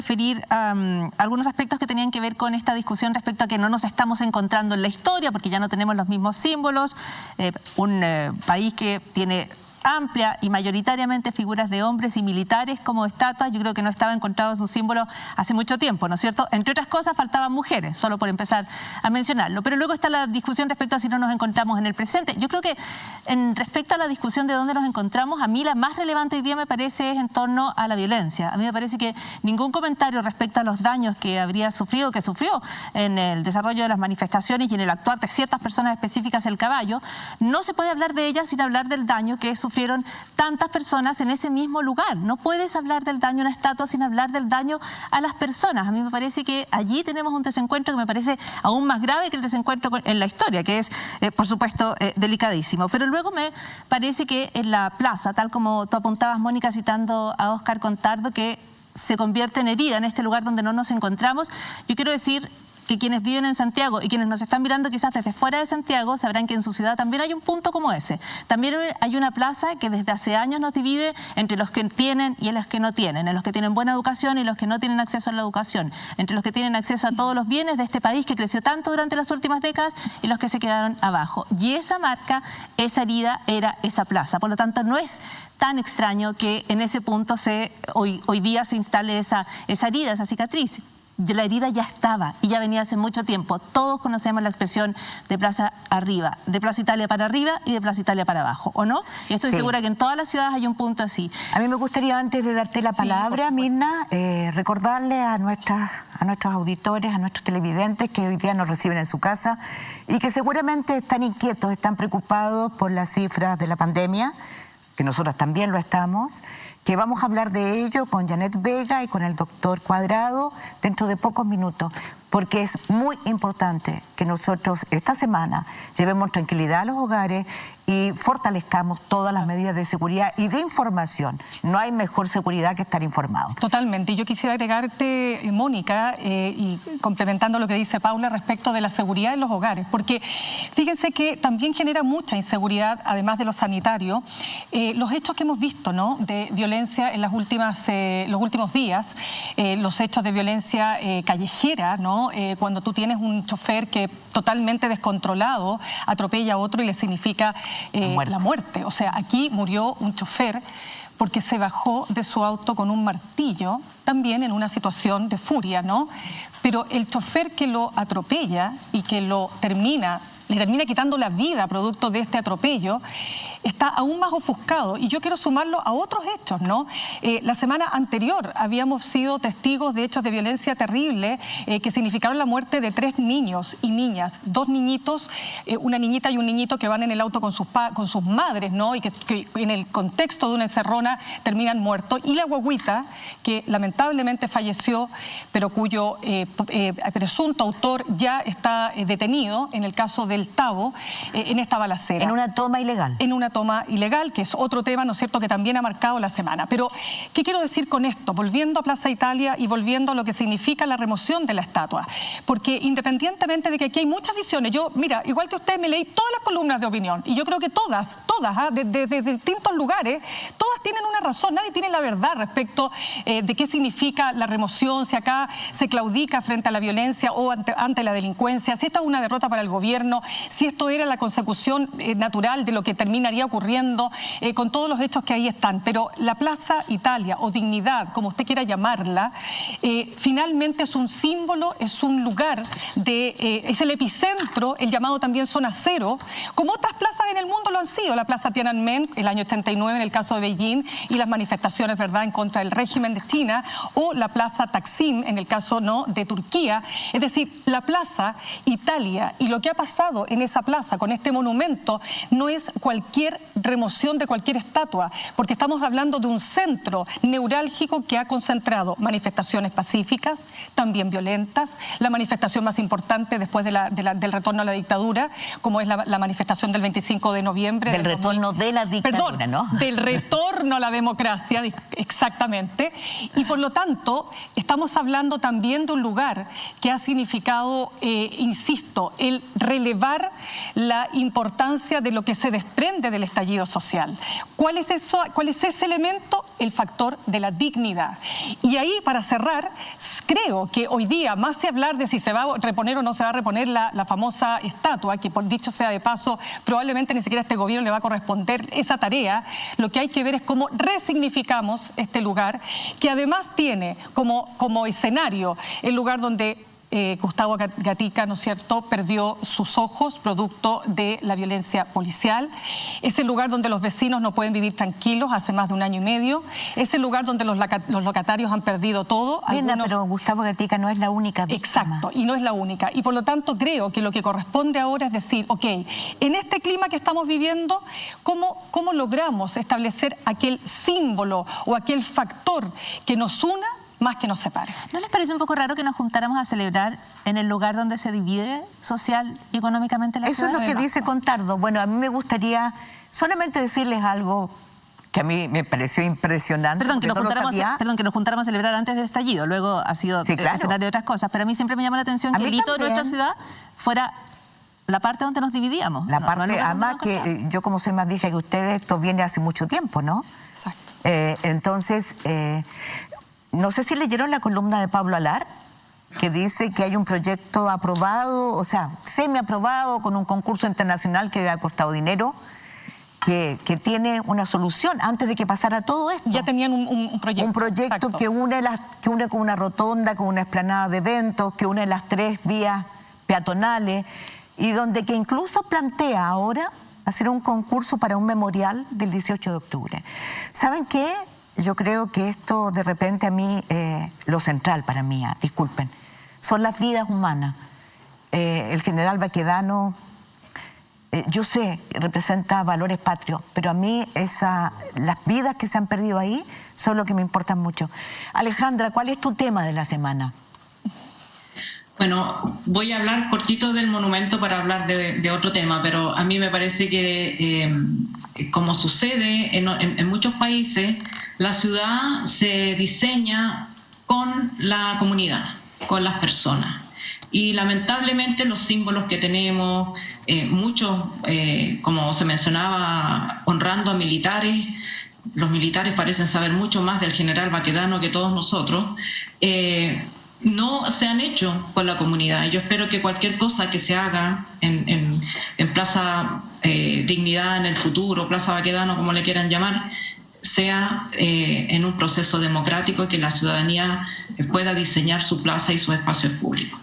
referir a algunos aspectos que tenían que ver con esta discusión respecto a que no nos estamos encontrando en la historia porque ya no tenemos los mismos símbolos, un país que tiene amplia y mayoritariamente figuras de hombres y militares como estatuas. Yo creo que no estaba encontrado su símbolo hace mucho tiempo, ¿no es cierto? Entre otras cosas faltaban mujeres, solo por empezar a mencionarlo. Pero luego está la discusión respecto a si no nos encontramos en el presente. Yo creo que respecto a la discusión de dónde nos encontramos, a mí la más relevante hoy día me parece es en torno a la violencia. A mí me parece que ningún comentario respecto a los daños que habría sufrido, que sufrió en el desarrollo de las manifestaciones y en el actuar de ciertas personas específicas el caballo, no se puede hablar de ellas sin hablar del daño que sufrieron tantas personas en ese mismo lugar. No puedes hablar del daño a una estatua sin hablar del daño a las personas. A mí me parece que allí tenemos un desencuentro que me parece aún más grave que el desencuentro en la historia, que es, por supuesto, delicadísimo. Pero luego me parece que en la plaza, tal como tú apuntabas, Mónica, citando a Óscar Contardo, que se convierte en herida en este lugar donde no nos encontramos, yo quiero decir que quienes viven en Santiago y quienes nos están mirando quizás desde fuera de Santiago sabrán que en su ciudad también hay un punto como ese. También hay una plaza que desde hace años nos divide entre los que tienen y los que no tienen, en los que tienen buena educación y los que no tienen acceso a la educación, entre los que tienen acceso a todos los bienes de este país que creció tanto durante las últimas décadas y los que se quedaron abajo. Y esa marca, esa herida era esa plaza. Por lo tanto, no es tan extraño que en ese punto hoy día se instale esa herida, esa cicatriz. La herida ya estaba y ya venía hace mucho tiempo. Todos conocemos la expresión de plaza arriba, de Plaza Italia para arriba y de Plaza Italia para abajo, ¿o no? Y estoy segura que en todas las ciudades hay un punto así. A mí me gustaría, antes de darte la palabra, Mirna, recordarle a nuestros auditores, a nuestros televidentes que hoy día nos reciben en su casa y que seguramente están inquietos, están preocupados por las cifras de la pandemia, que nosotros también lo estamos, que vamos a hablar de ello con Janet Vega y con el doctor Cuadrado dentro de pocos minutos, porque es muy importante que nosotros esta semana llevemos tranquilidad a los hogares y fortalezcamos todas las medidas de seguridad y de información. No hay mejor seguridad que estar informado. Totalmente. Y yo quisiera agregarte, Mónica, y complementando lo que dice Paula respecto de la seguridad en los hogares, porque fíjense que también genera mucha inseguridad, además de lo sanitario, los hechos que hemos visto, ¿no?, de violencia en los últimos días, los hechos de violencia callejera, ¿no?, cuando tú tienes un chofer que totalmente descontrolado atropella a otro y le significa la muerte. O sea, aquí murió un chofer porque se bajó de su auto con un martillo, también en una situación de furia, ¿no? Pero el chofer que lo atropella y que le termina quitando la vida producto de este atropello, está aún más ofuscado. Y yo quiero sumarlo a otros hechos, ¿no? La semana anterior habíamos sido testigos de hechos de violencia terrible que significaron la muerte de 3 niños y niñas, 2 niñitos, una niñita y un niñito que van en el auto con sus madres, ¿no?, y que en el contexto de una encerrona terminan muertos. Y la guagüita, que lamentablemente falleció, pero cuyo presunto autor ya está detenido, en el caso del Tavo, en esta balacera. En una toma ilegal. En una toma ilegal, que es otro tema, ¿no es cierto?, que también ha marcado la semana. Pero, ¿qué quiero decir con esto? Volviendo a Plaza Italia y volviendo a lo que significa la remoción de la estatua. Porque independientemente de que aquí hay muchas visiones, yo, mira, igual que usted, me leí todas las columnas de opinión, y yo creo que todas, de distintos lugares, todas tienen una razón, nadie tiene la verdad respecto de qué significa la remoción, si acá se claudica frente a la violencia o ante la delincuencia, si esta es una derrota para el gobierno, si esto era la consecución natural de lo que terminaría ocurriendo, con todos los hechos que ahí están. Pero la Plaza Italia, o Dignidad, como usted quiera llamarla, finalmente es un símbolo, es un lugar, es el epicentro, el llamado también Zona Cero, como otras plazas en el mundo lo han sido. La Plaza Tiananmen, el año 89 en el caso de Beijing, y las manifestaciones, ¿verdad?, en contra del régimen de China, o la Plaza Taksim, en el caso, ¿no?, de Turquía. Es decir, la Plaza Italia y lo que ha pasado en esa plaza con este monumento no es cualquier remoción de cualquier estatua, porque estamos hablando de un centro neurálgico que ha concentrado manifestaciones pacíficas, también violentas, la manifestación más importante después del retorno a la dictadura, como es la manifestación del 25 de noviembre. Del retorno de la dictadura, perdón, ¿no? Del retorno a la democracia, exactamente. Y por lo tanto, estamos hablando también de un lugar que ha significado, insisto, el relevar la importancia de lo que se desprende de del estallido social. ¿Cuál es ese elemento? El factor de la dignidad. Y ahí, para cerrar, creo que hoy día, más que hablar de si se va a reponer o no se va a reponer la famosa estatua, que por dicho sea de paso, probablemente ni siquiera a este gobierno le va a corresponder esa tarea, lo que hay que ver es cómo resignificamos este lugar, que además tiene como escenario el lugar donde Gustavo Gatica, ¿no es cierto?, perdió sus ojos producto de la violencia policial. Es el lugar donde los vecinos no pueden vivir tranquilos hace más de 1 año y medio. Es el lugar donde los locatarios han perdido todo. Pero Gustavo Gatica no es la única víctima. Exacto, y no es la única. Y por lo tanto creo que lo que corresponde ahora es decir, ok, en este clima que estamos viviendo, ¿cómo logramos establecer aquel símbolo o aquel factor que nos una más que nos separe? ¿No les parece un poco raro que nos juntáramos a celebrar en el lugar donde se divide social y económicamente la ciudad? Eso es lo que dice Contardo. Bueno, a mí me gustaría solamente decirles algo que a mí me pareció impresionante. Perdón, que nos juntáramos a celebrar antes del estallido, luego ha sido escenario de otras cosas, pero a mí siempre me llama la atención que el hito de nuestra ciudad fuera la parte donde nos dividíamos. La parte, además que yo como soy más vieja que ustedes, esto viene hace mucho tiempo, ¿no? Exacto. Entonces, no sé si leyeron la columna de Pablo Alar, que dice que hay un proyecto aprobado, o sea, semi-aprobado con un concurso internacional que ha costado dinero, que tiene una solución antes de que pasara todo esto. Ya tenían un proyecto. Un proyecto que une con una rotonda, con una explanada de eventos, que une las 3 vías peatonales y donde que incluso plantea ahora hacer un concurso para un memorial del 18 de octubre. ¿Saben qué? Yo creo que esto de repente a mí, lo central para mí, disculpen, son las vidas humanas. El general Baquedano, yo sé, representa valores patrios, pero a mí las vidas que se han perdido ahí son lo que me importan mucho. Alejandra, ¿cuál es tu tema de la semana? Bueno, voy a hablar cortito del monumento para hablar de otro tema, pero a mí me parece que, como sucede en muchos países, la ciudad se diseña con la comunidad, con las personas. Y lamentablemente los símbolos que tenemos, muchos, como se mencionaba, honrando a militares, los militares parecen saber mucho más del general Baquedano que todos nosotros, no se han hecho con la comunidad. Yo espero que cualquier cosa que se haga en Plaza Dignidad en el futuro, Plaza Baquedano, como le quieran llamar, sea en un proceso democrático y que la ciudadanía pueda diseñar su plaza y sus espacios públicos.